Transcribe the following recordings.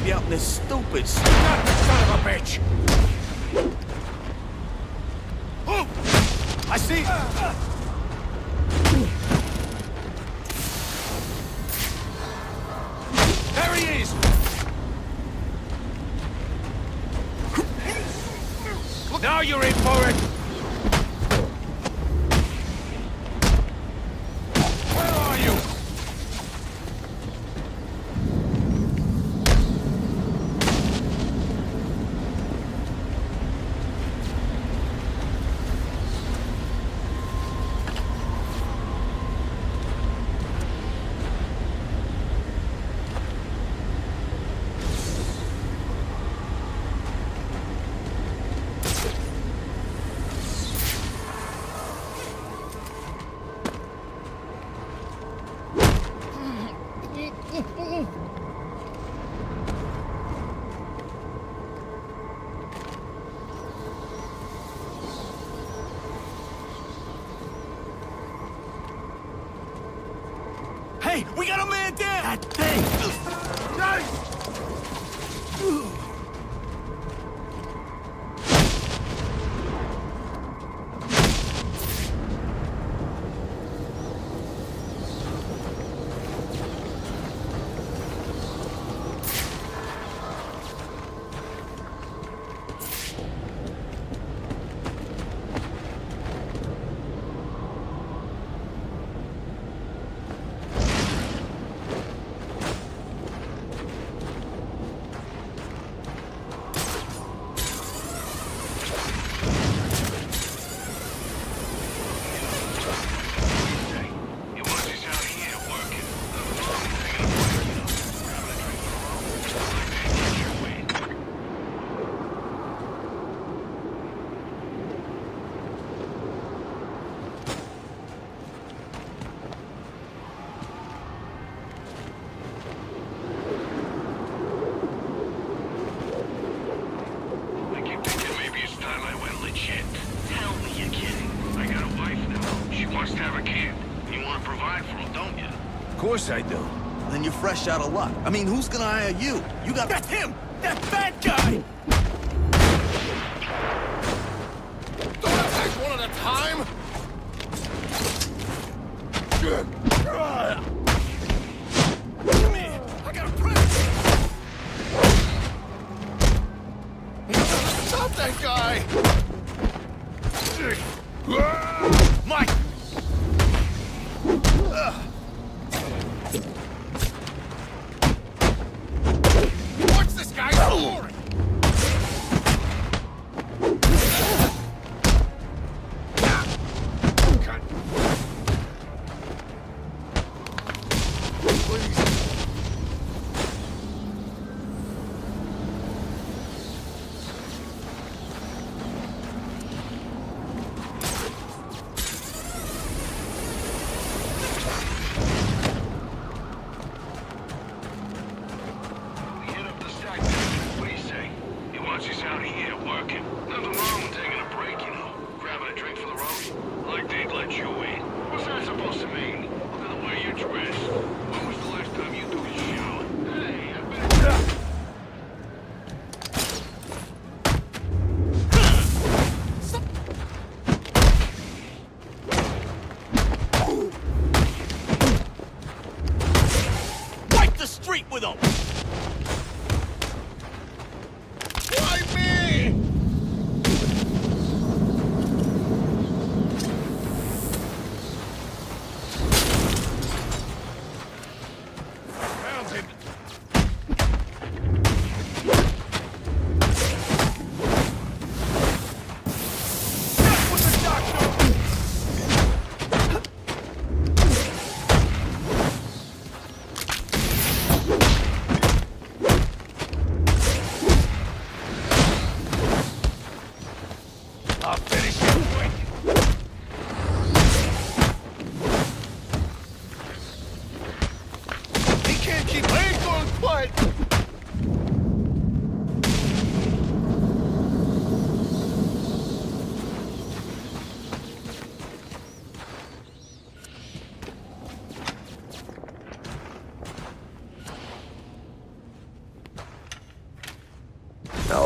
gotta be out in this stupid Son of a bitch! Oh! I see! There he is! Now you're in for it! Where are you? Hey, we got a man down! That thing! Of course I do. Then you're fresh out of luck. I mean, who's gonna hire you? You got— That's him! That bad guy! Don't attack one at a time! Come here! I got a press! Stop that guy! Mike! What's this guy for?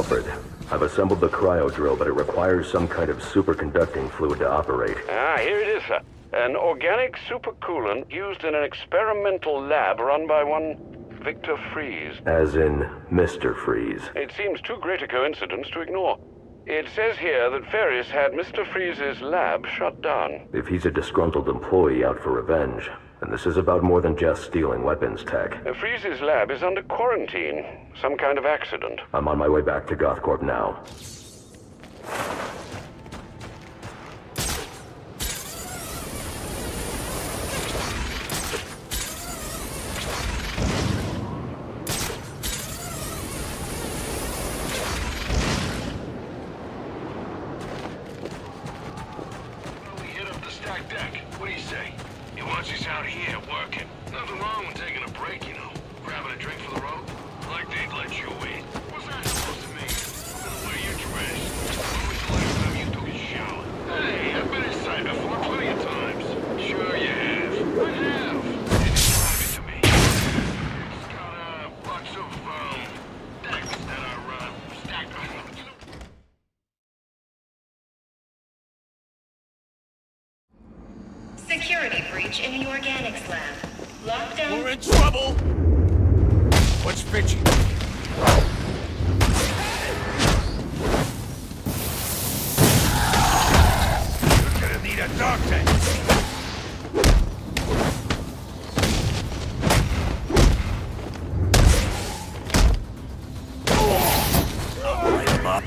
Alfred. I've assembled the cryo drill, but it requires some kind of superconducting fluid to operate. Ah, here it is, sir. An organic supercoolant used in an experimental lab run by one Victor Freeze. As in Mr. Freeze. It seems too great a coincidence to ignore. It says here that Ferris had Mr. Freeze's lab shut down. If he's a disgruntled employee out for revenge, then this is about more than just stealing weapons tech. Freeze's lab is under quarantine. Some kind of accident. I'm on my way back to Gothcorp now. Deck. What do you say? He wants us out here working. Nothing wrong with taking a break, you know. Grabbing a drink for the road. Like they'd let you in. What's that supposed to mean? By the way you're dressed. When was the last time you took a shower? Hey, I've been inside before plenty of times. Sure you have. I have. Describe it to me. It's got a bunch of, decks that are, stacked on. Security breach in the organics lab. Lockdown. We're in trouble! What's pitching? You're gonna need a doctor! I'll light him up.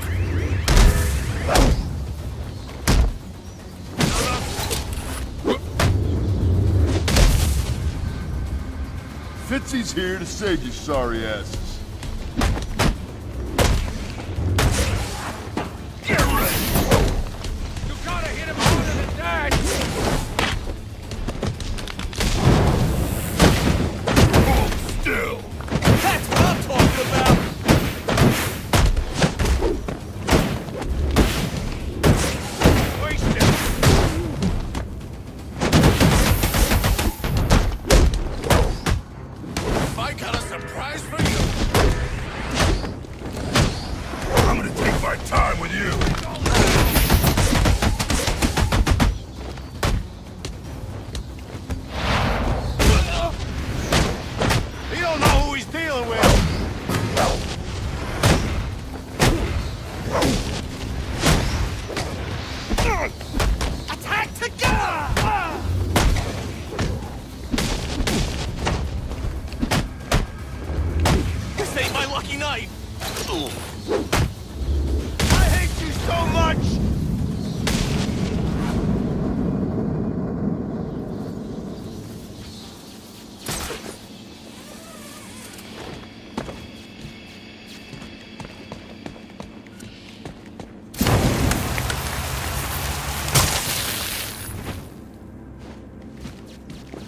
Fitzy's here to save you sorry asses. Get ready! You gotta hit him harder than that! Hold still! That's what I'm talking about! Waste it! I got a surprise for you! I'm gonna take my time with you. He don't know who he's dealing with! Attack together! This ain't my lucky night! I hate you so much!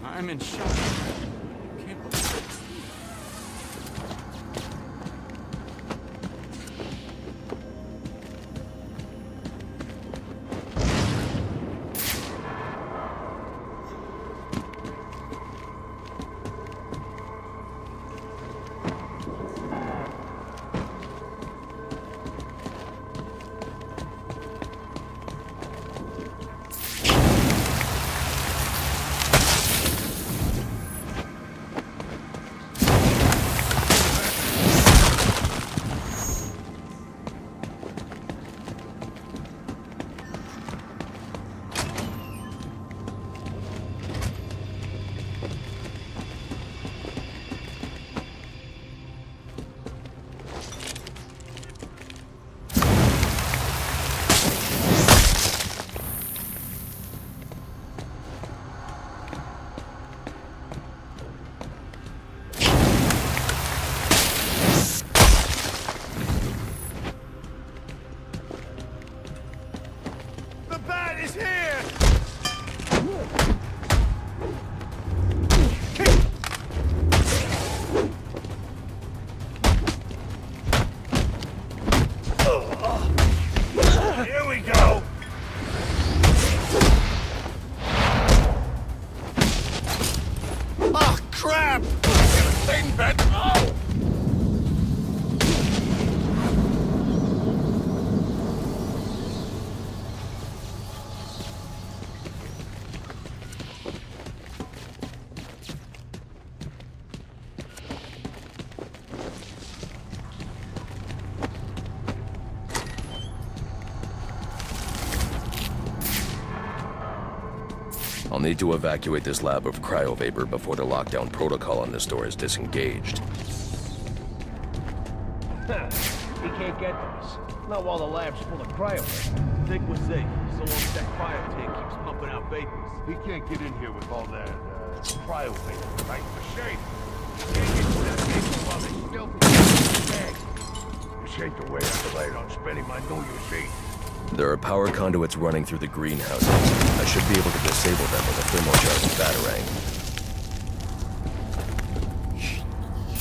I'm in shock. Can't believe it. Is here! Here we go! Oh, crap! Thing bent. Oh! need to evacuate this lab of cryovapor before the lockdown protocol on this door is disengaged. He can't get to us. Not while the lab's full of cryovapor. Think we're safe, so long as that fire tank keeps pumping out vapors. He can't get in here with all that, cryo vapor, right? For shame. He can't get to that vapor while they still bag. This ain't the way I plan on spending my New Year's Eve. There are power conduits running through the greenhouses. I should be able to disable them with a thermocharged batarang.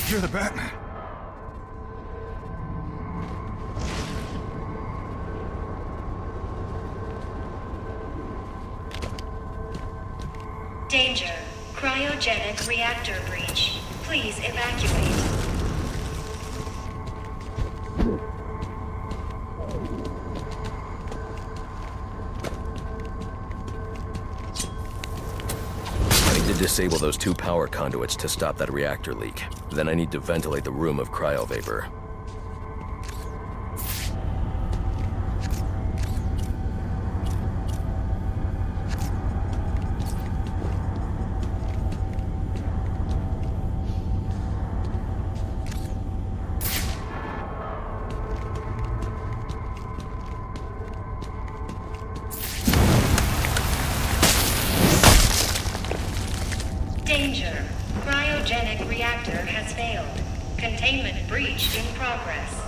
You're the Batman. Danger. Cryogenic reactor breach. Please evacuate. Disable those 2 power conduits to stop that reactor leak. Then I need to ventilate the room of cryovapor. Danger. Cryogenic reactor has failed. Containment breach in progress.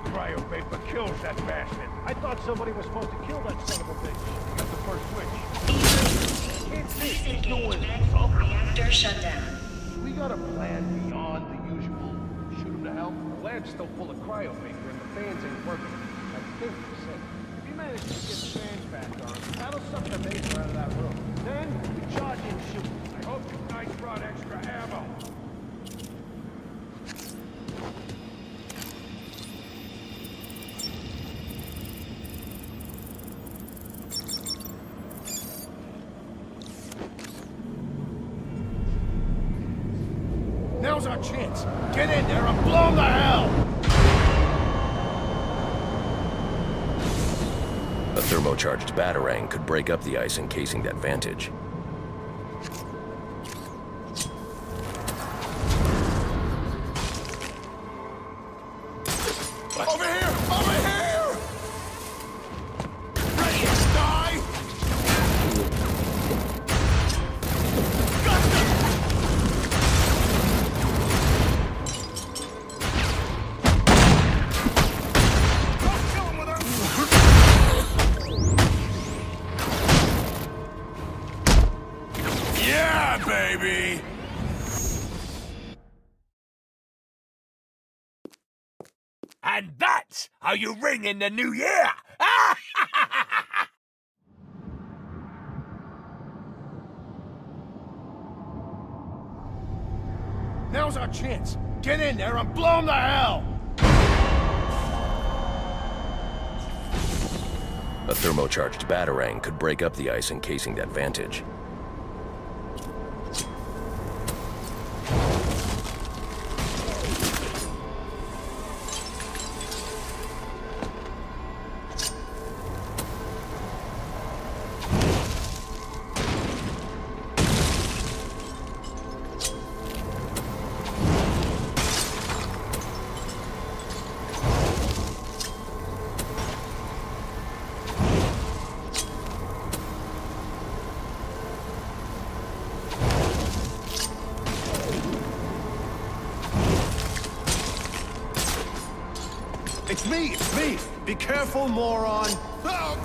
Cryovapor kills that bastard. I thought somebody was supposed to kill that son of a bitch. He got the first switch. Can't see. Please He's doing engage something. reactor shutdown. We got a plan beyond the usual shoot him to hell. The lab's still full of cryovapor and the fans ain't working. I think he's safe. If he manages to get the fans back on, that'll suck the vapor out of that room. Then we charge and shoot. I hope you guys brought extra ammo. Now's our chance. Get in there and blow 'em to hell! A thermocharged batarang could break up the ice encasing that vantage. Over here! Over here! Ready to die? Gotcha! Don't kill him with her! Yeah, baby! And that's how you ring in the new year! Now's our chance. Get in there and blow 'em to hell! A thermocharged batarang could break up the ice encasing that vantage. It's me! It's me! Be careful, moron! Oh,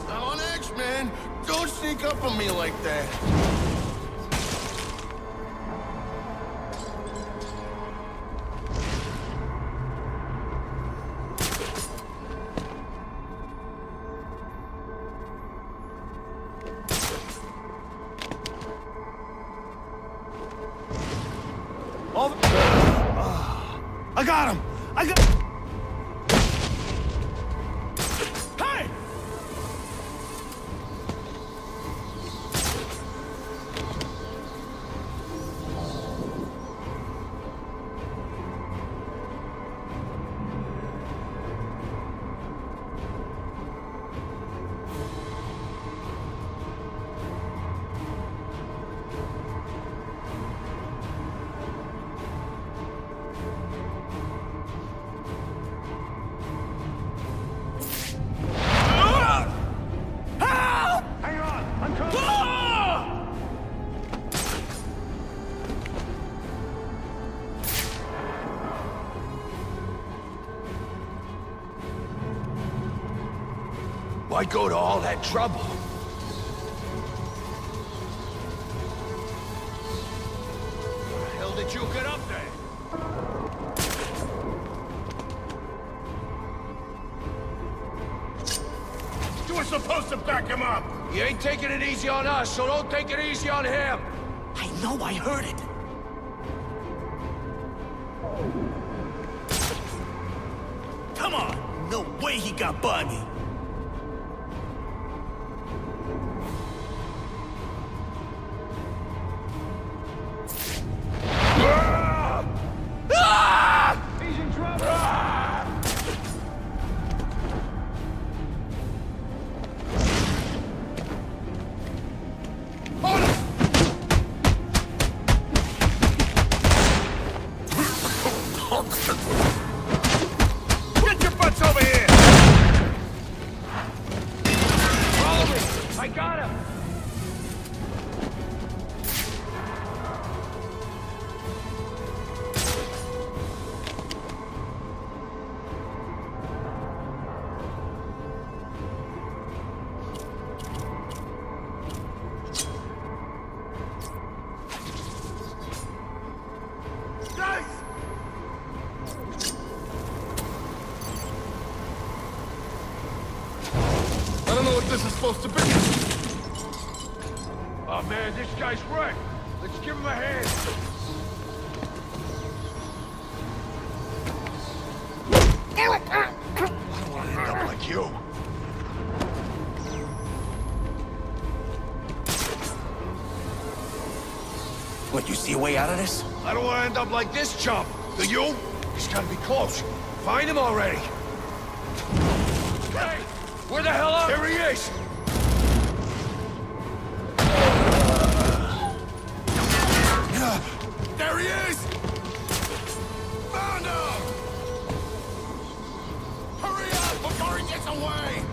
I'm on edge, man! Don't sneak up on me like that! I got him! Hey! Why go to all that trouble? How the hell did you get up there? You were supposed to back him up! He ain't taking it easy on us, so don't take it easy on him! I know, I heard it! Come on! No way he got by me! He's in trouble! Get your butts over here! Follow me! I got him! I don't know what this is supposed to be. Oh man, this guy's wrecked. Let's give him a hand. I don't want to end up like you. What, you see a way out of this? I don't want to end up like this chump. Do you? He's got to be close. Find him already. Hey! Where the hell are... There he is! There he is! Found him! Hurry up before he gets away!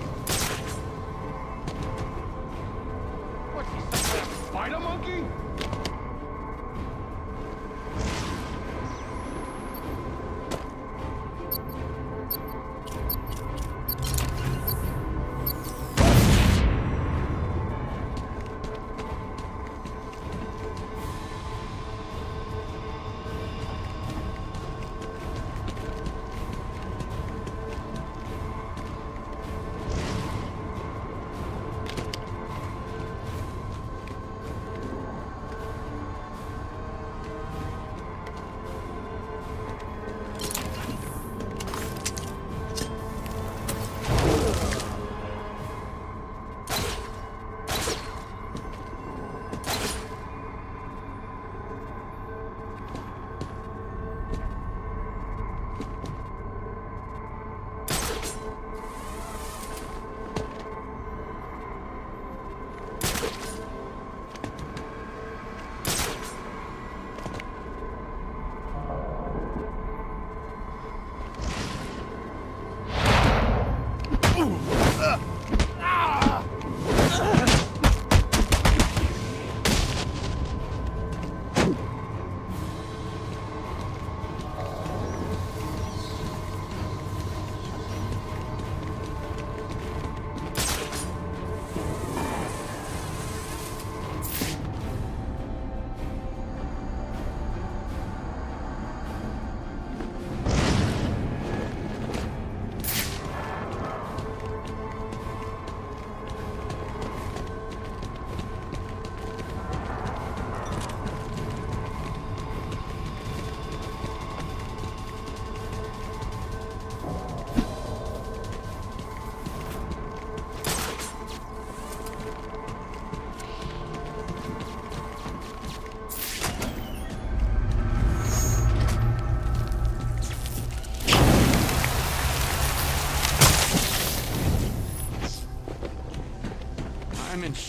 What's he, some kind of spider monkey?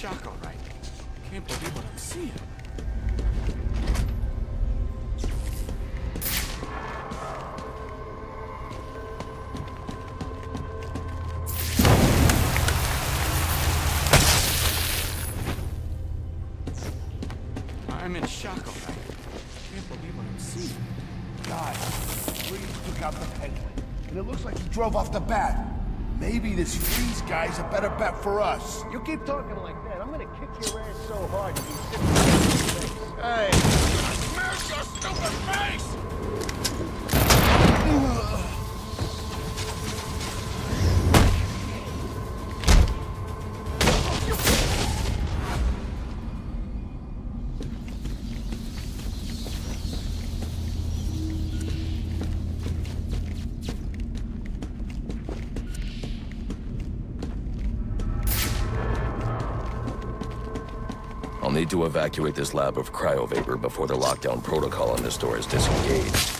shock, all right. Can't believe what I'm seeing. I'm in shock, all right. Can't believe what I'm seeing. God, Freeze took out the Penguin. And it looks like he drove off the bat. Maybe this Freeze guy's a better bet for us. You keep talking like that, I'm gonna kick your ass so hard you can sit in your face. Hey! Smash your stupid face! I'll need to evacuate this lab of cryovapor before the lockdown protocol on this door is disengaged.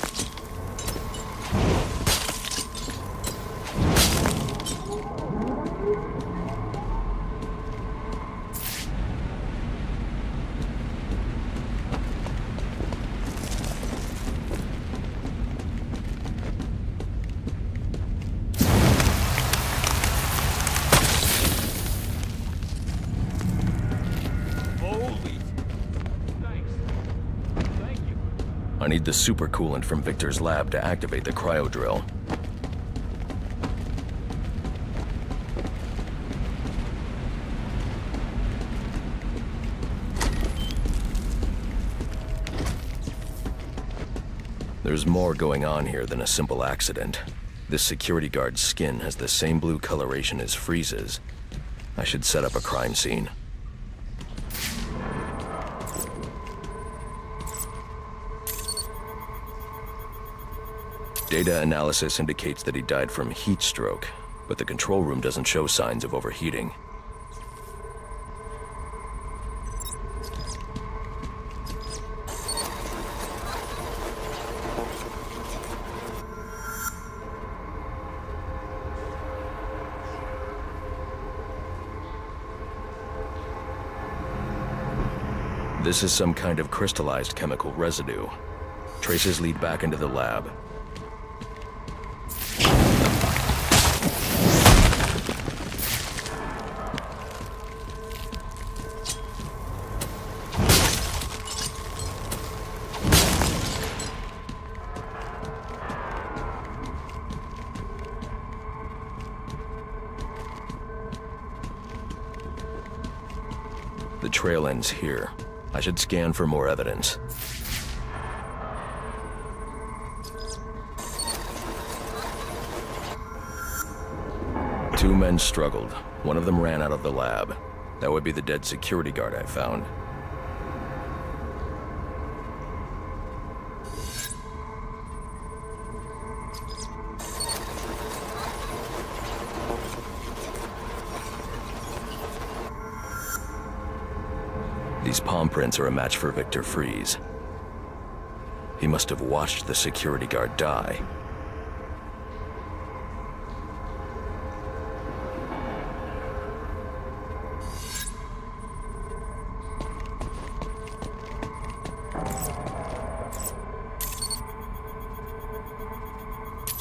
I need the supercoolant from Victor's lab to activate the cryo drill. There's more going on here than a simple accident. This security guard's skin has the same blue coloration as Freeze's. I should set up a crime scene. Data analysis indicates that he died from heat stroke, but the control room doesn't show signs of overheating. This is some kind of crystallized chemical residue. Traces lead back into the lab. The trail ends here. I should scan for more evidence. Two men struggled. One of them ran out of the lab. That would be the dead security guard I found. These palm prints are a match for Victor Freeze. He must have watched the security guard die.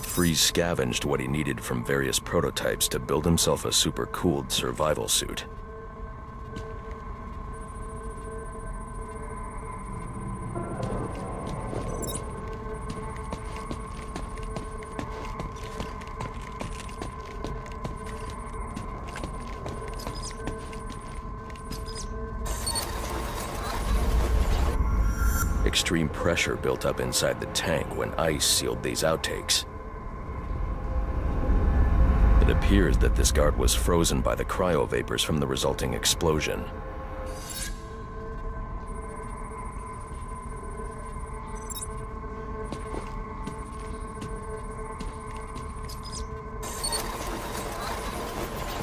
Freeze scavenged what he needed from various prototypes to build himself a super-cooled survival suit. Extreme pressure built up inside the tank when ice sealed these outtakes. It appears that this guard was frozen by the cryovapors from the resulting explosion.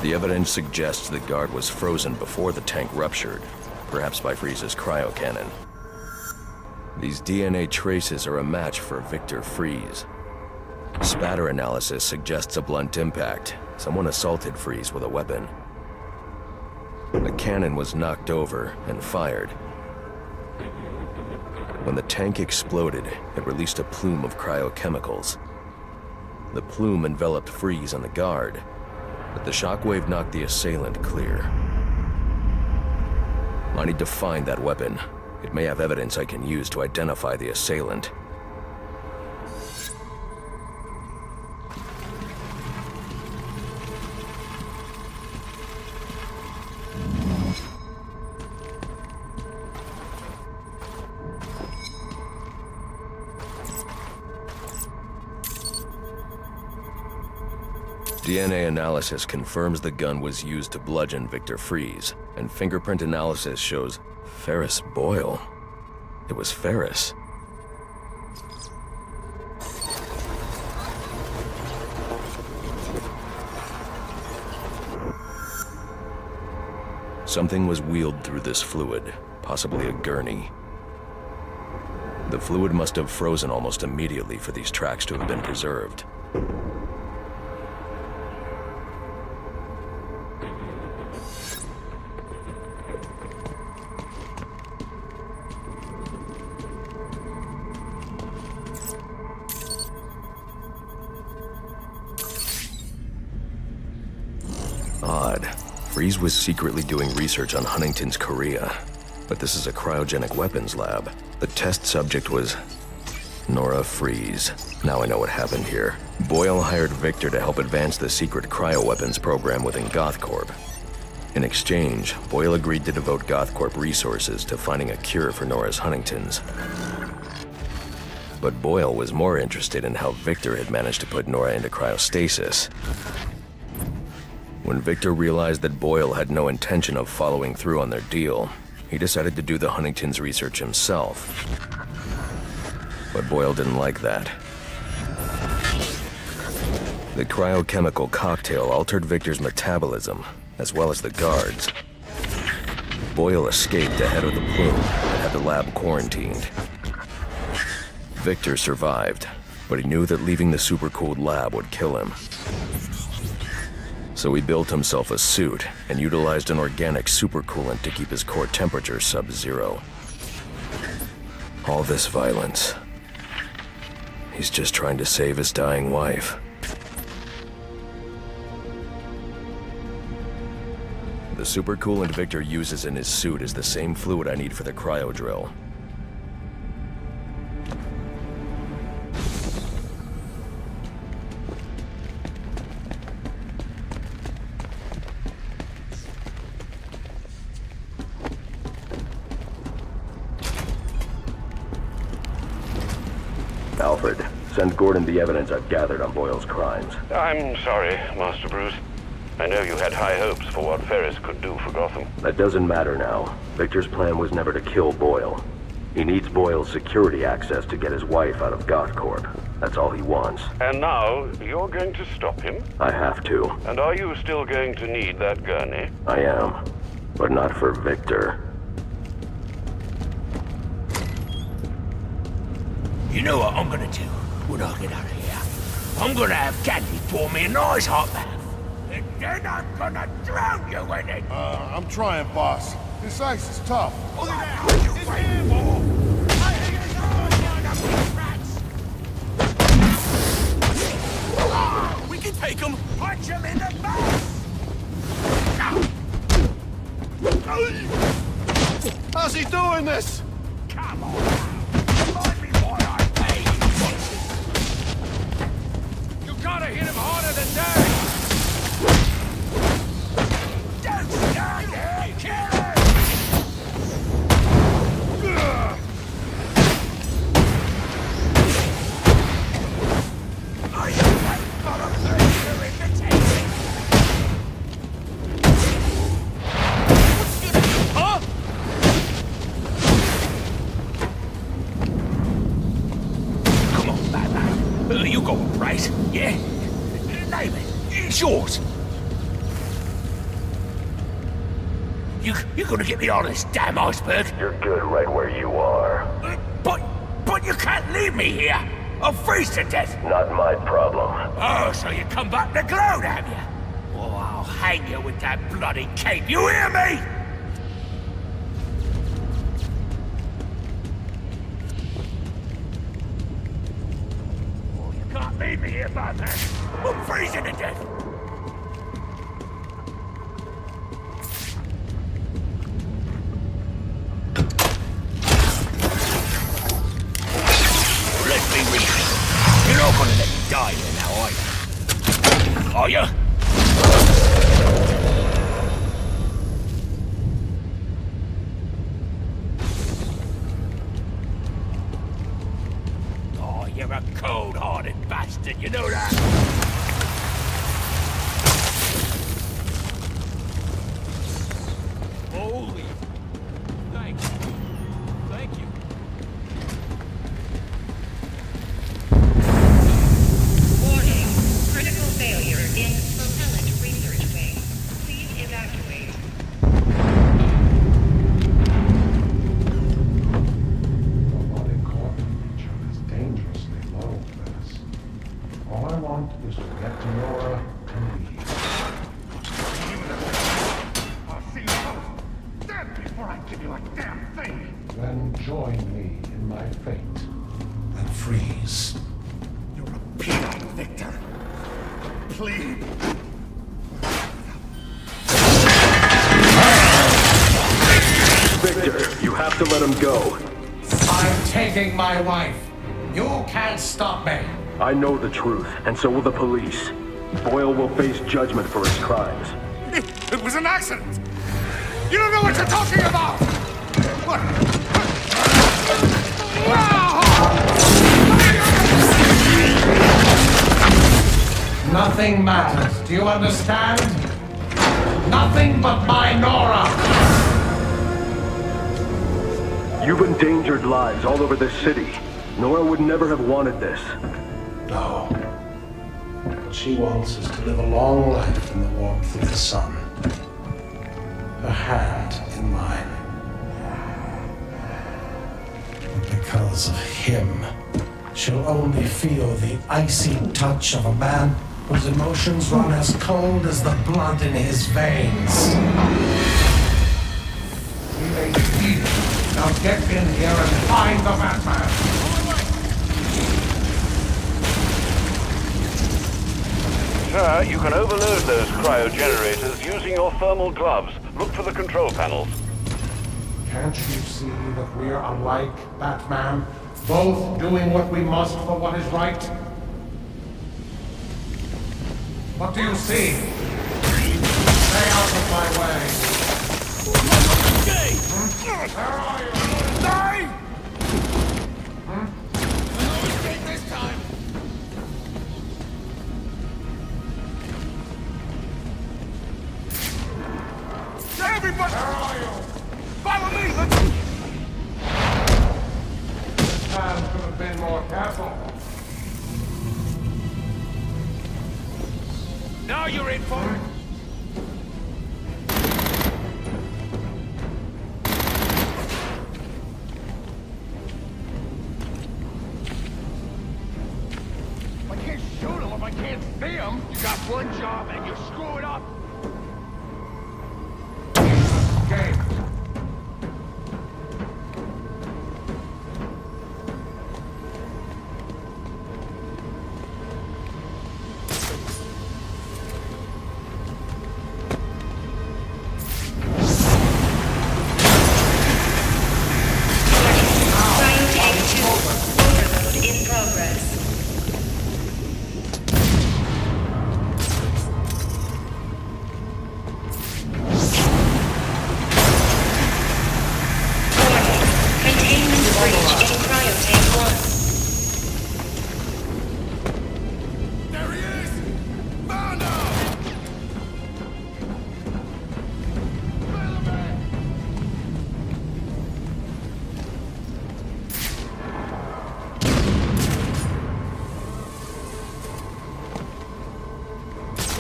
The evidence suggests the guard was frozen before the tank ruptured, perhaps by Freeze's cryocannon. These DNA traces are a match for Victor Freeze. Spatter analysis suggests a blunt impact. Someone assaulted Freeze with a weapon. The cannon was knocked over and fired. When the tank exploded, it released a plume of cryochemicals. The plume enveloped Freeze and the guard, but the shockwave knocked the assailant clear. I need to find that weapon. It may have evidence I can use to identify the assailant. DNA analysis confirms the gun was used to bludgeon Victor Freeze, and fingerprint analysis shows Ferris Boyle. It was Ferris. Something was wheeled through this fluid, possibly a gurney. The fluid must have frozen almost immediately for these tracks to have been preserved. Odd. Freeze was secretly doing research on Huntington's Korea, but this is a cryogenic weapons lab. The test subject was Nora Freeze. Now I know what happened here. Boyle hired Victor to help advance the secret cryoweapons program within GothCorp. In exchange, Boyle agreed to devote GothCorp resources to finding a cure for Nora's Huntington's. But Boyle was more interested in how Victor had managed to put Nora into cryostasis. When Victor realized that Boyle had no intention of following through on their deal, he decided to do the Huntington's research himself. But Boyle didn't like that. The cryochemical cocktail altered Victor's metabolism, as well as the guards. Boyle escaped ahead of the plume and had the lab quarantined. Victor survived, but he knew that leaving the supercooled lab would kill him. So he built himself a suit and utilized an organic supercoolant to keep his core temperature sub-zero. All this violence. He's just trying to save his dying wife. The supercoolant Victor uses in his suit is the same fluid I need for the cryo drill. Alfred, send Gordon the evidence I've gathered on Boyle's crimes. I'm sorry, Master Bruce. I know you had high hopes for what Ferris could do for Gotham. That doesn't matter now. Victor's plan was never to kill Boyle. He needs Boyle's security access to get his wife out of GothCorp. That's all he wants. And now, you're going to stop him? I have to. And are you still going to need that gurney? I am. But not for Victor. You know what I'm gonna do when I get out of here? I'm gonna have Candy pour me a nice hot bath. And then I'm gonna drown you in it! I'm trying, boss. This ice is tough. What are you waiting for? We can take him! Punch him in the face! How's he doing this? Come on! Remind me why I paid you! You gotta hit him harder than that! Don't stand here! Kill him! Are you ready for a further invitation? Huh? Come on, Batman. You got a price, yeah? Name it. It's yours. You're gonna get me on this damn iceberg? You're good right where you are. But you can't leave me here. I'll freeze to death. Not my problem. Oh, so you come back to gloat, have you? Oh, I'll hang you with that bloody cape. You hear me? leave me here, Batman! I'm freezing to death! Let me read it. You're not gonna let me die here now, are you? Are you? Oh, you're a cold-hearted bastard, you know that? Holy. Thank you. Thank you. Warning. Critical failure in propellant research wing. Please evacuate. Robotic core creature is dangerously low, Dennis. All I want is to get to Nora and leave. I'll see you both dead before I give you a damn thing. Then join me in my fate and freeze. You're a peanut, Victor. Please. Victor, you have to let him go. I'm taking my wife. You can't stop me. I know the truth, and so will the police. Boyle will face judgment for his crimes. It was an accident. You don't know what you're talking about. What? Nothing matters. Do you understand? Nothing but my Nora. You've endangered lives all over this city. Nora would never have wanted this. No. What she wants is to live a long life in the warmth of the sun. Her hand in mine. But because of him, she'll only feel the icy touch of a man whose emotions run as cold as the blood in his veins. We may defeat him. Now get in here and find the Batman. Sir, you can overload those cryogenerators using your thermal gloves. Look for the control panels. Can't you see that we're alike, Batman? Both doing what we must for what is right? What do you see? Stay out of my way. Where are you? Die! No escape this time. Everybody! Where are you? Follow me! Let's... This man could have been more careful. Now you're in for it. I can't shoot him if I can't see him. You got one job and you screw it up. Okay. Cryotank 2. Overload in progress. Containment breach in cryotank 1. There he is! Found him!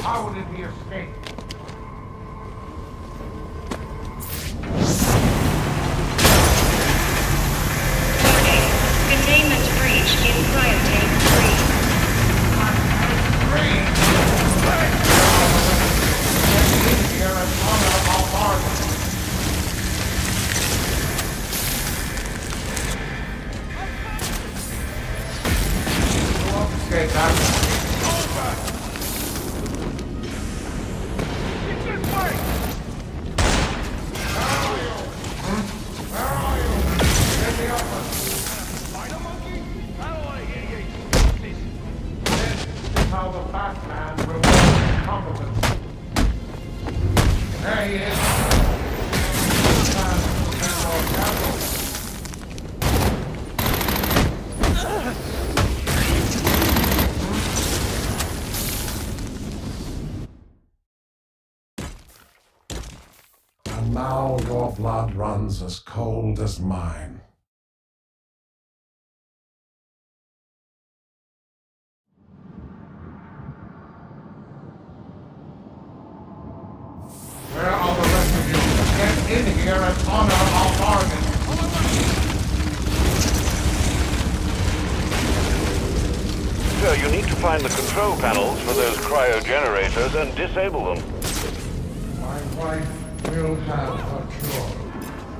How did he escape? Warning. Containment breach in cryotank 3. Here and honor our bargain. You won't escape. appreciate that. Over! It's this way! Where are you? Where are you? In the office. Spider monkey? I don't want to hear you. This is how the Batman rewards competence. There he is. Batman and more capital. And now your blood runs as cold as mine. Where are the rest of you? Get in here and honor our bargain. Sir, you need to find the control panels for those cryogenerators and disable them. My wife will have her cure.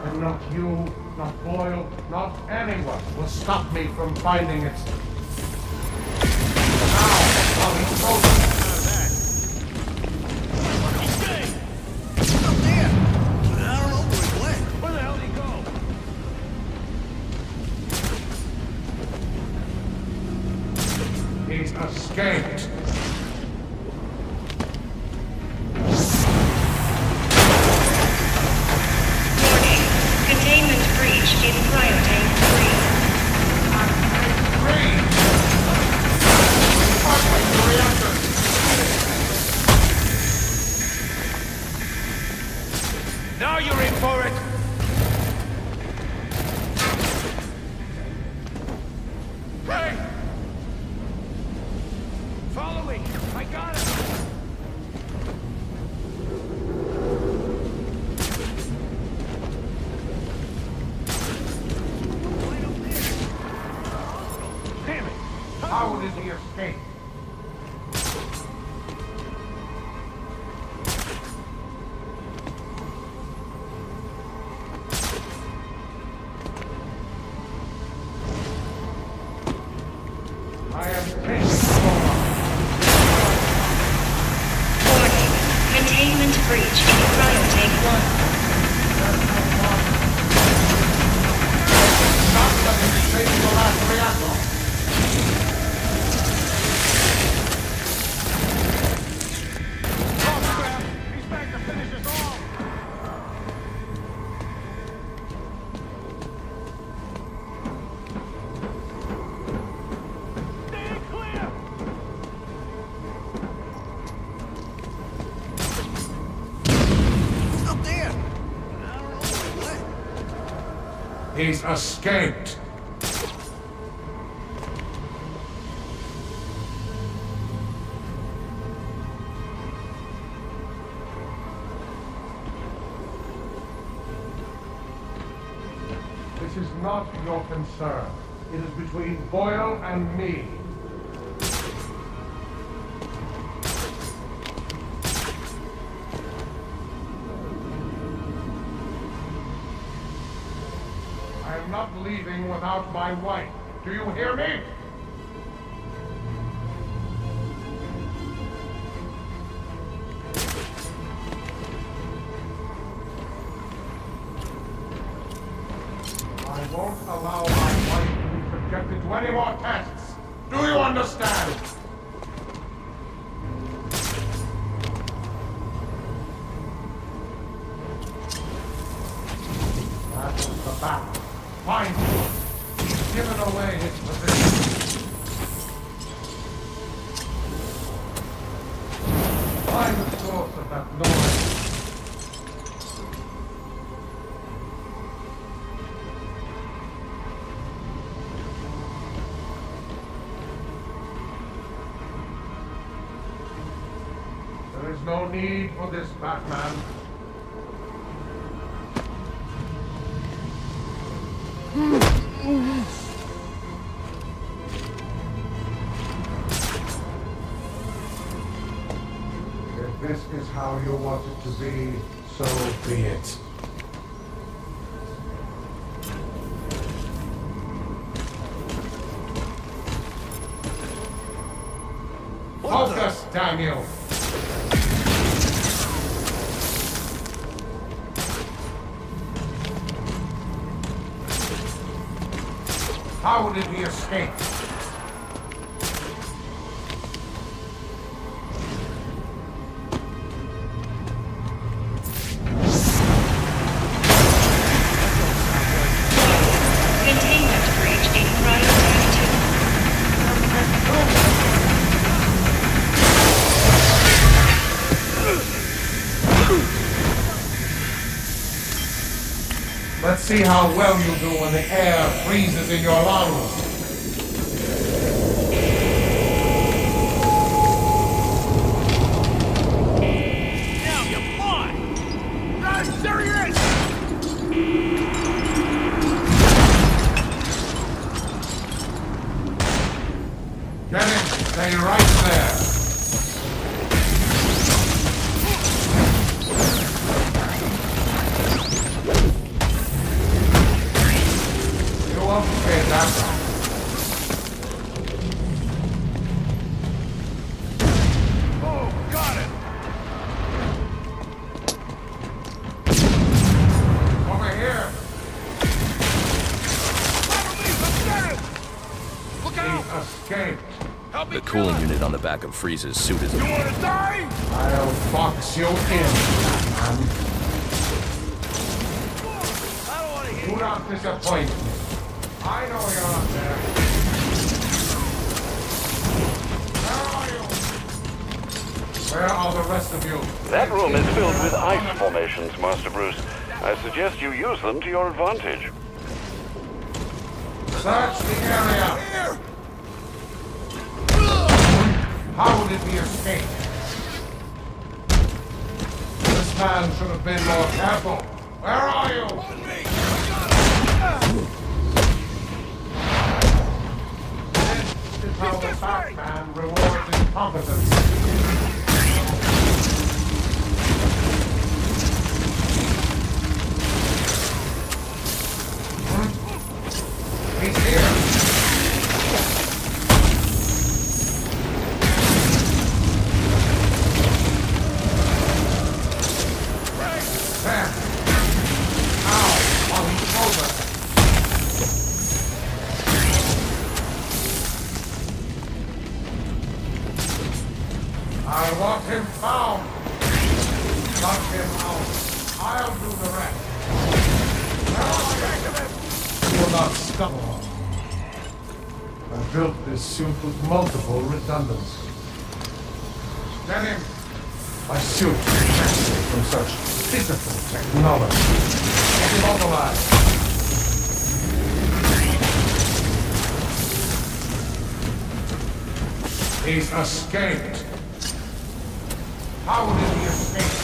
And not you, not Boyle, not anyone will stop me from finding it. Now, I'll be frozen. Where the hell did he go? He's escaped. Warning. Containment breach in cryotank 3. Partway to reactor. Now you're in for it! Hey! Follow me! I got it! Damn it! How did he escape? I am taking over. Warning. Containment breach in cryotank 1. Not let him escape the last reactor. Oh, crap! He's back to finish us off! Stay clear! Up there! I don't know what. He's escaped. This is not your concern. It is between Boyle and me. I am not leaving without my wife. Do you hear me? I won't allow my wife to be subjected to any more tests. Do you understand? That was the battle. Find him. He's given away his position. Find the source of that noise. There is no need for this, Batman. If this is how you want it to be, so be it. Focus, damn you! How did he escape? Containment breach in priority 2. Let's see how well you do when the air freezes in your lungs. Now you're fine! I'm serious! Get him! Stay right there! You won't get that one. Oh, got it! Over here! Look He out! escaped. Help me The cooling unit on the back of Freeze's suit is... You wanna die? I'll box you in, man. I don't wanna hear Do not disappoint me. I know you're up there. Where are you? Where are the rest of you? That room is filled with ice formations, Master Bruce. I suggest you use them to your advantage. Search the area. Here! How did he escape? This man should have been more careful. Where are you? On me! This is how the Batman rewards incompetence. He's here. There. Ow, while he's over. I want him found. Knock him out. I'll do the rest. You will not stumble. I built this suit with multiple redundancies. Get him. My suit is protected from such pitiful technology. Immobilized. He's escaped. How did he escape?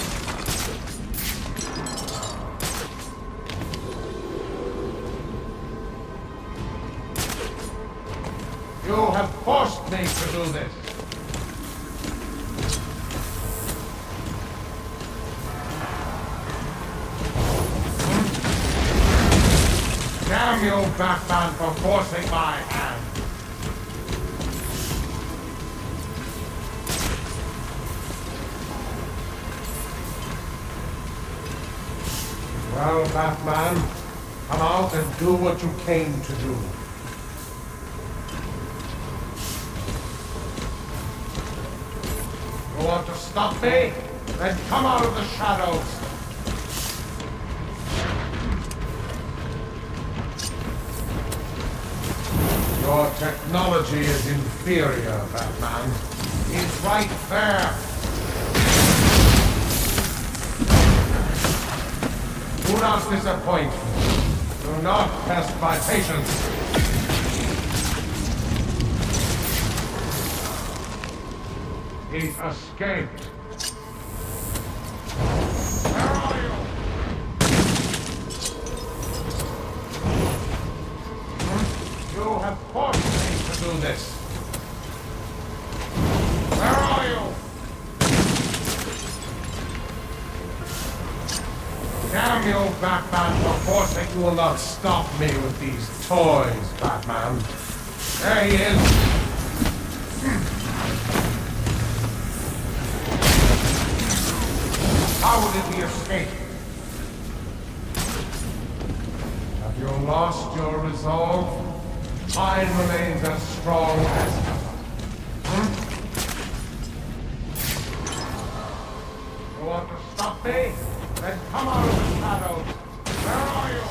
You have forced me to do this. Damn you, Batman, for forcing my hand. Well, Batman, come out and do what you came to do. You want to stop me? Then come out of the shadows. Your technology is inferior, Batman. It's right there. Do not disappoint me. Do not test my patience. He's escaped. Where are you? You have forced me to do this. Where are you? Damn you, Batman, for forcing you will not stop me with these toys, Batman. There he is. How did he escape? Have you lost your resolve? Mine remains as strong as ever. You want to stop me? Then come out of the shadows. Where are you?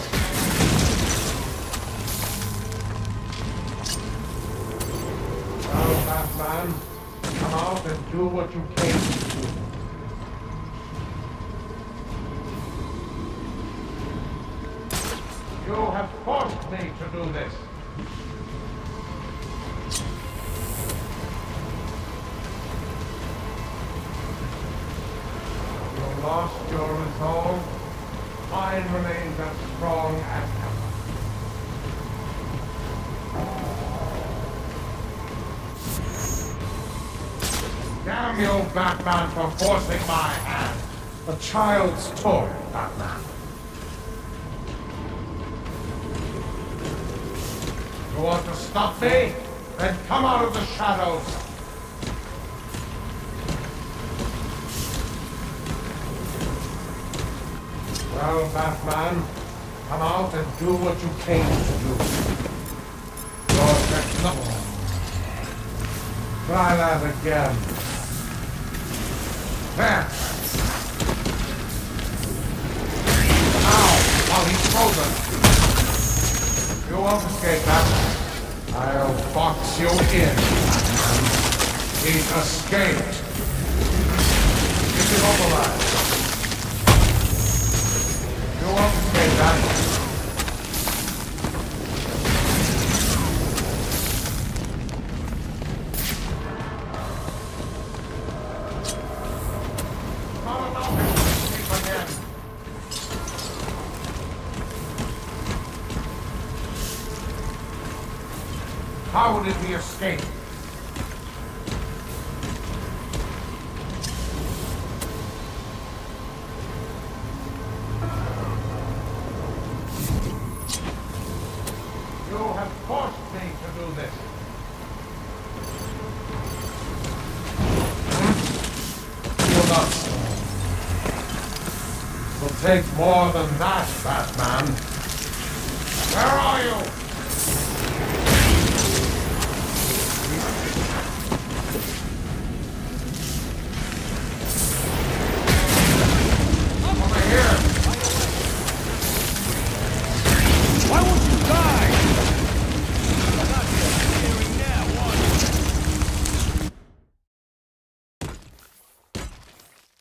Well, Batman, come out and do what you came to do. You have forced me to do this. You lost your resolve. Mine remains as strong as ever. Damn you, Batman, for forcing my hand. A child's toy, Batman. You want to stop me? Then come out of the shadows. Well, Batman, come out and do what you came to do. Your technology. Try that again. There. Ow! While he's frozen. You won't escape, Batman. I'll box you in, Batman. He's escaped. Keep him alive. You won't escape, Batman. How did he escape? You have forced me to do this. You're not. It'll take more than that, Batman. Where are you?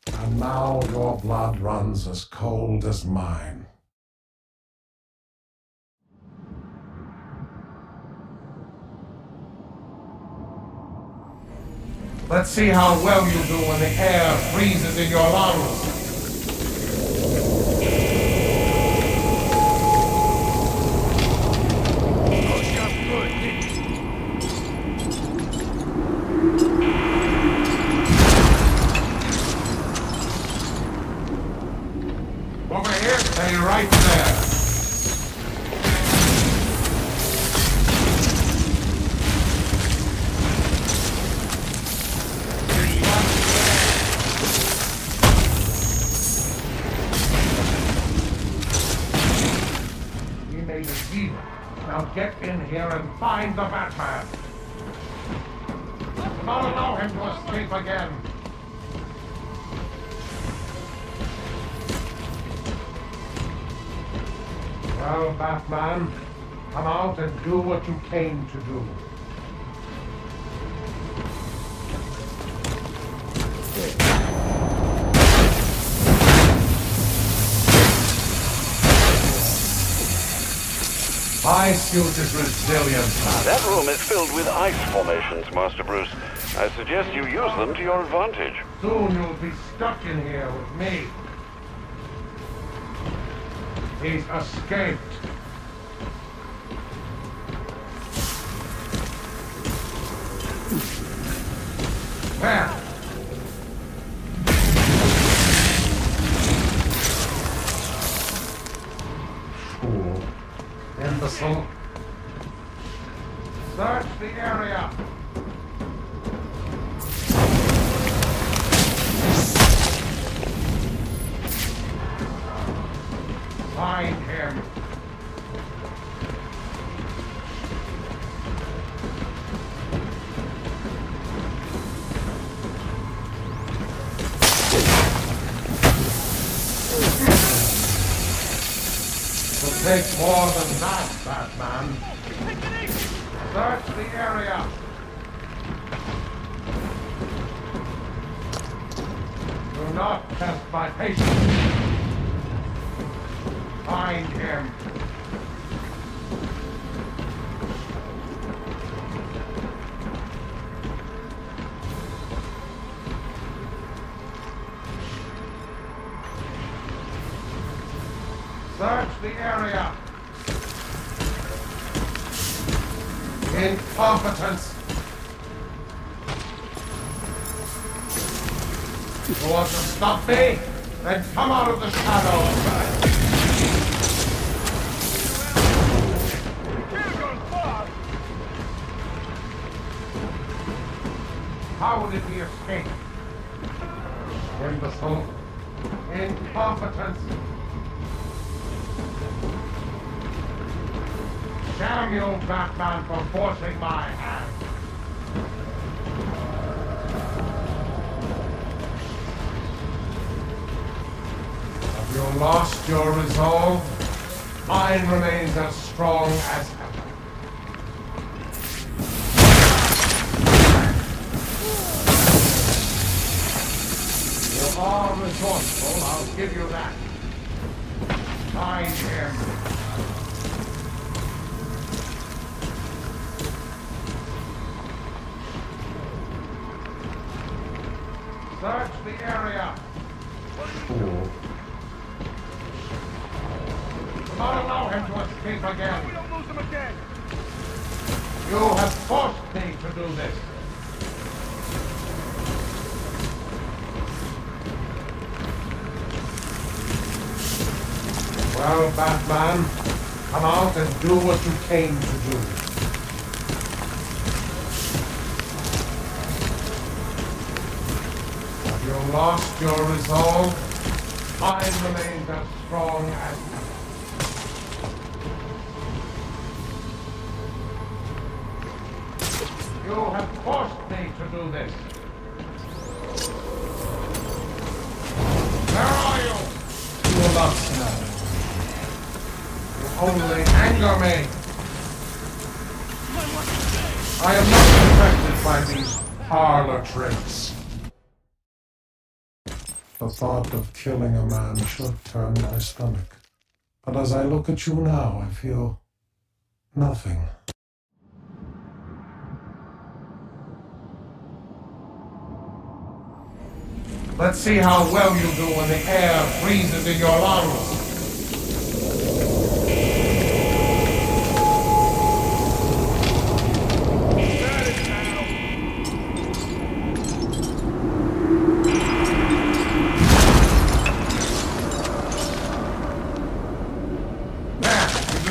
And now your blood runs as cold as mine. Let's see how well you do when the air freezes in your lungs. Over here, stay right there. We made a deal. Now get in here and find the Batman. Don't allow him to escape again. Well, Batman, come out and do what you came to do. My suit is resilient. That room is filled with ice formations, Master Bruce. I suggest you use them to your advantage. Soon you'll be stuck in here with me. He's escaped. There. Fool. Imbecile. Search the area. Find him. It'll take more than that, Batman. Search the area. Do not test my patience. Find him. Search the area. Incompetence. You want to stop me? Then come out of the shadows. How did he escape? Imbecile. Incompetence. Damn you, Batman, for forcing my hand. Have you lost your resolve? Mine remains as strong as ever. You are resourceful, I'll give you that. Find him. Search the area. Fool. Do not allow him to escape again. We don't lose him again. You have forced me to do this. Well, Batman, come out and do what you came to do. Have you lost your resolve? Mine remains as strong as ever. You have forced me to do this. Where are you? You will not snap. You only anger me. I am not affected by these parlor tricks. The thought of killing a man should turn my stomach. But as I look at you now, I feel nothing. Let's see how well you do when the air freezes in your lungs.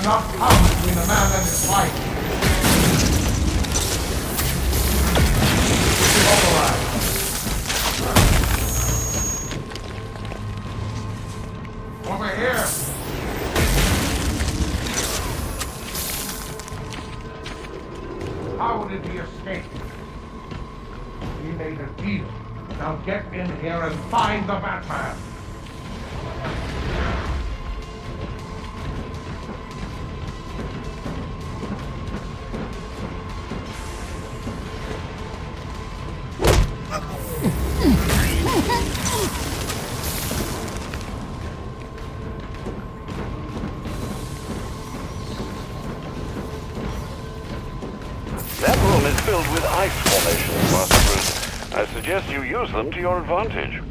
Not come between a man and his wife. Override. Over here. How did he escape? He made a deal. Now get in here and find the Batman. That room is filled with ice formations, Master Bruce. I suggest you use them to your advantage.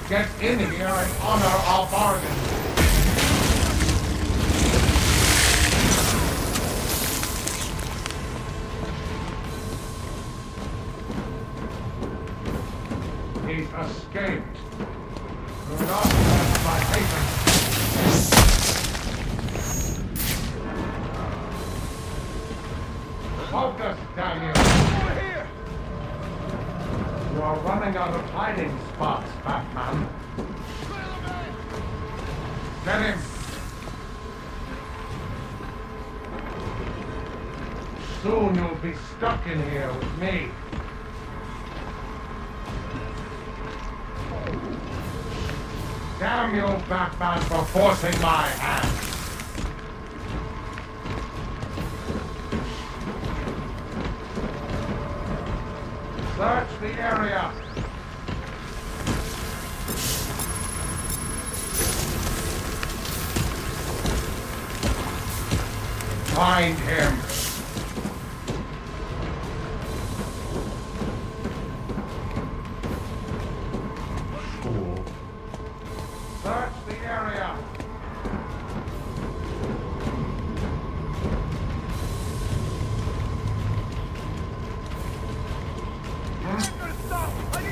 Get in here and honor our bargain. He's escaped. Do not test my patience. Focus, Daniel. Over here! You are running out of hiding spots, Batman. Get him! Soon you'll be stuck in here with me. Damn you, Batman, for forcing my hand! Search the area! Find him! Fool. Search the area!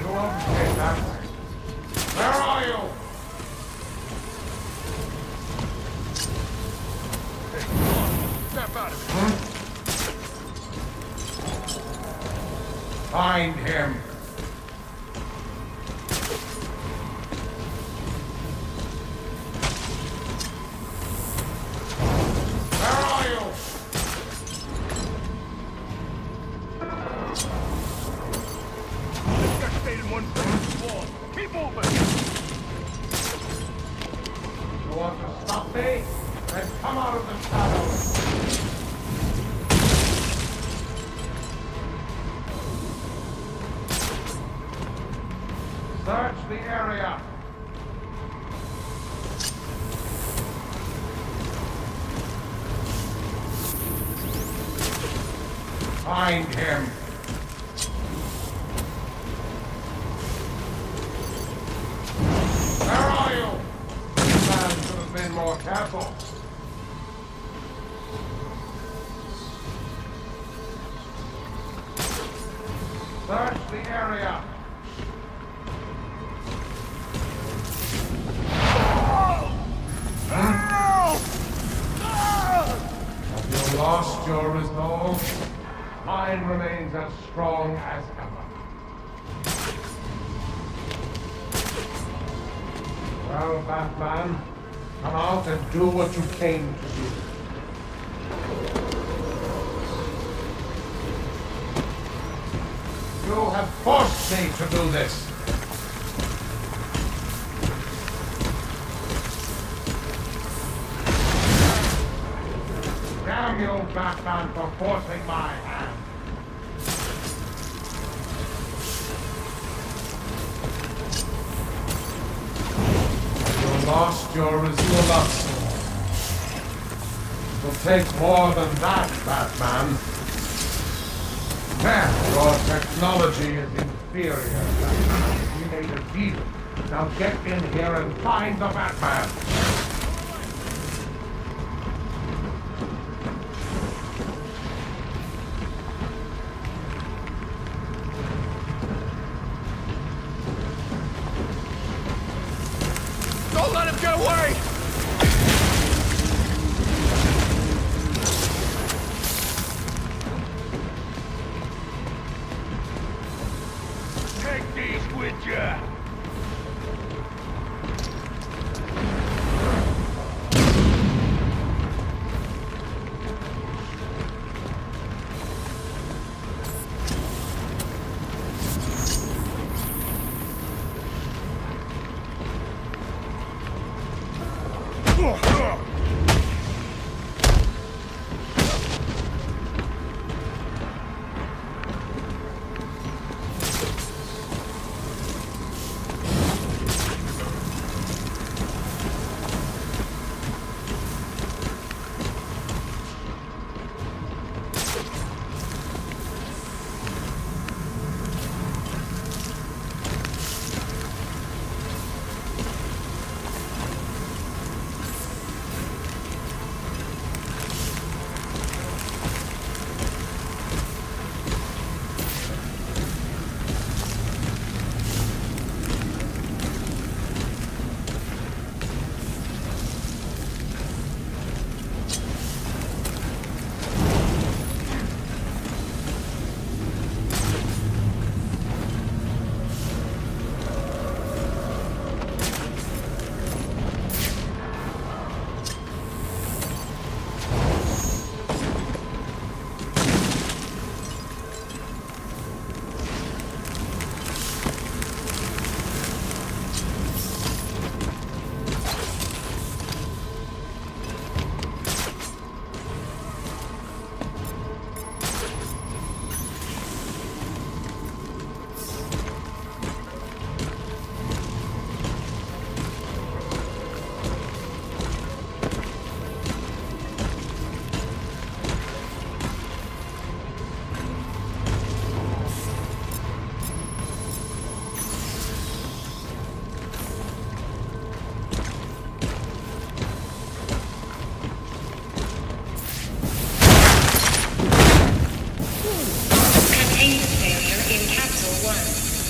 Go up and take that way. Where are you? Snap out of it. Find him. Where are you? This guy stayed in one place wall. Keep moving. You want to stop me? Then come out of the shadows. Search the area. Find him. Where are you? This man should have been more careful. Search the area. Have you lost your resolve? Mine remains as strong as ever. Well, Batman, come out and do what you came to do. You have forced me to do this. you, Batman, for forcing my hand. You lost your Azula sword. It'll take more than that, Batman. Man, your technology is inferior, Batman. We made a deal. Now get in here and find the Batman. Don't let him get away! Take these with ya!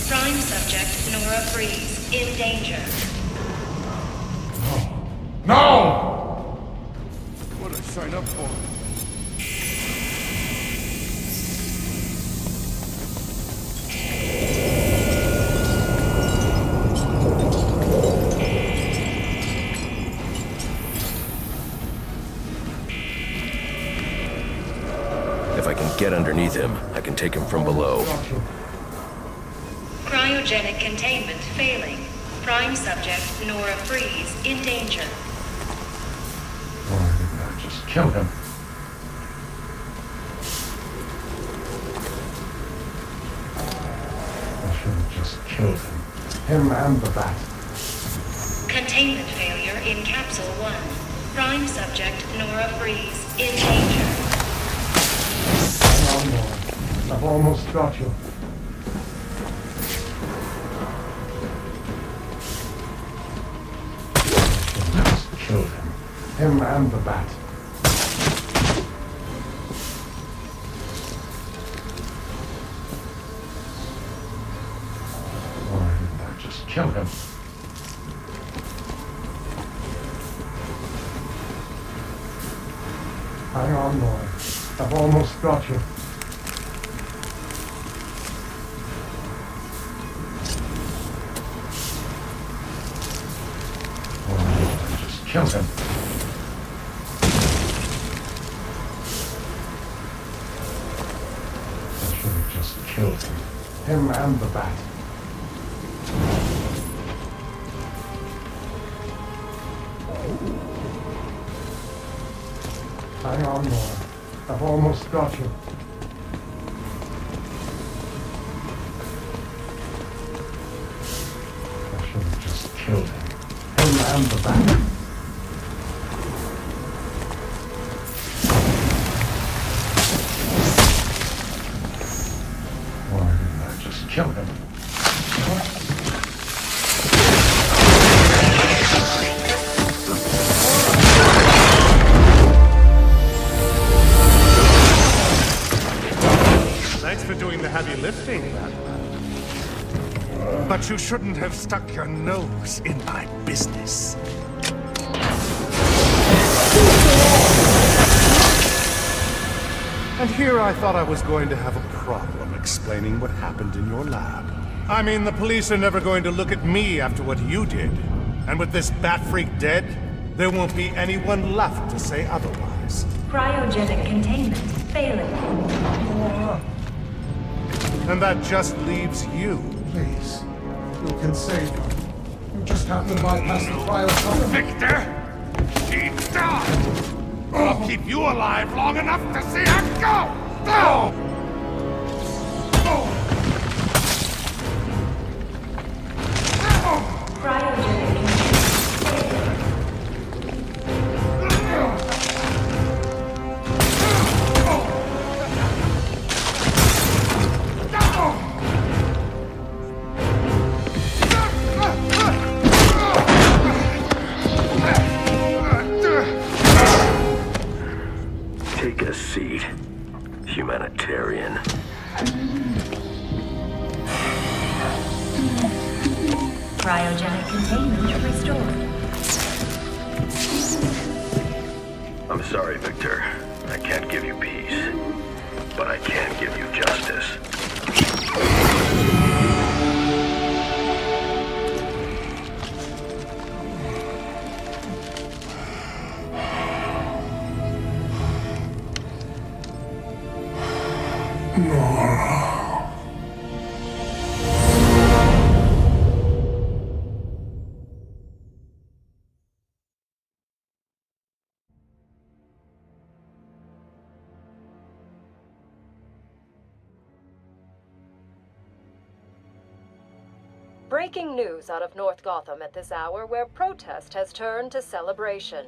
Prime subject Nora Freeze in danger. No! What did I sign up for? If I can get underneath him, I can take him from below. Cryogenic containment failing. Prime subject Nora Freeze in danger. Why didn't I just kill him? I should have just killed him. Him and the bat. Containment failure in Capsule 1. Prime subject Nora Freeze in danger. Hang on, Lord. I've almost got you. Killed him. Him and the bat. Why didn't I just kill him? Hang on, Lord. I've almost got you. Kill him. I should have just killed him. Him and the bat. Hang on, Nora. I've almost got you. I should have just killed him. Him and the Batman. Why didn't I just kill him? Thanks for doing the heavy lifting, Batman. But you shouldn't have stuck your nose in my business. And here I thought I was going to have a problem explaining what happened in your lab. I mean, the police are never going to look at me after what you did. And with this bat freak dead, there won't be anyone left to say otherwise. Cryogenic containment failing. And that just leaves you. Please, you can save her. You just happen to bypass the cryo. Victor! Keep down! I'll keep you alive long enough to see her go! Go! Cryogenic Take a seat, humanitarian. Cryogenic containment restored. I'm sorry, Victor. I can't give you peace, but I can give you justice. Breaking news out of North Gotham at this hour, where protest has turned to celebration.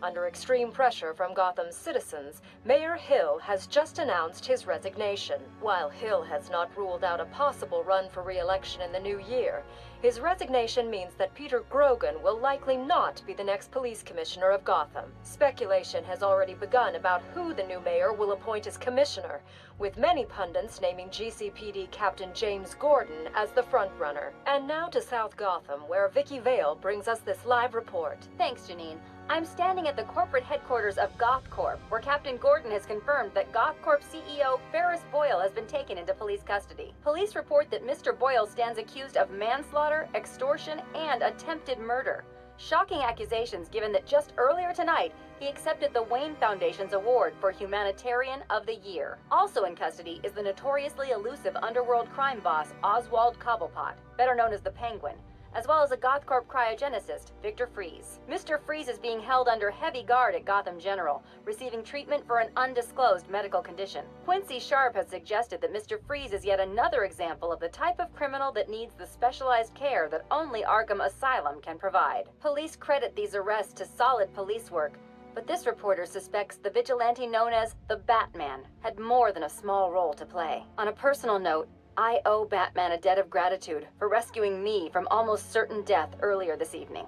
Under extreme pressure from Gotham's citizens, Mayor Hill has just announced his resignation. While Hill has not ruled out a possible run for re-election in the new year, his resignation means that Peter Grogan will likely not be the next police commissioner of Gotham. Speculation has already begun about who the new mayor will appoint as commissioner, with many pundits naming GCPD Captain James Gordon as the frontrunner. And now to South Gotham, where Vicky Vale brings us this live report. Thanks, Janine. I'm standing at the corporate headquarters of GothCorp, where Captain Gordon has confirmed that GothCorp CEO Ferris Boyle has been taken into police custody. Police report that Mr. Boyle stands accused of manslaughter, extortion, and attempted murder. Shocking accusations given that just earlier tonight, he accepted the Wayne Foundation's award for Humanitarian of the Year. Also in custody is the notoriously elusive underworld crime boss Oswald Cobblepot, better known as the Penguin, as well as a GothCorp cryogenicist, Victor Freeze. Mr. Freeze is being held under heavy guard at Gotham General, receiving treatment for an undisclosed medical condition. Quincy Sharp has suggested that Mr. Freeze is yet another example of the type of criminal that needs the specialized care that only Arkham Asylum can provide. Police credit these arrests to solid police work, but this reporter suspects the vigilante known as the Batman had more than a small role to play. On a personal note, I owe Batman a debt of gratitude for rescuing me from almost certain death earlier this evening.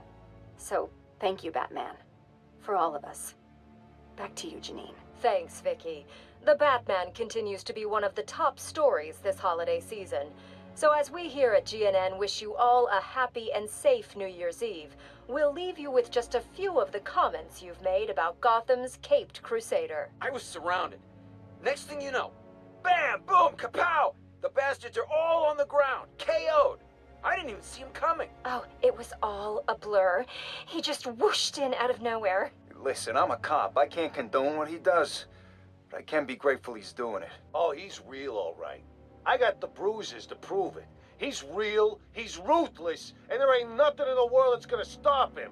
So, thank you, Batman. For all of us. Back to you, Janine. Thanks, Vicky. The Batman continues to be one of the top stories this holiday season. So as we here at GNN wish you all a happy and safe New Year's Eve, we'll leave you with just a few of the comments you've made about Gotham's caped crusader. I was surrounded. Next thing you know, bam, boom, kapow! The bastards are all on the ground, KO'd. I didn't even see him coming. Oh, it was all a blur. He just whooshed in out of nowhere. Listen, I'm a cop. I can't condone what he does, but I can be grateful he's doing it. Oh, he's real, all right. I got the bruises to prove it. He's real, he's ruthless, and there ain't nothing in the world that's gonna stop him.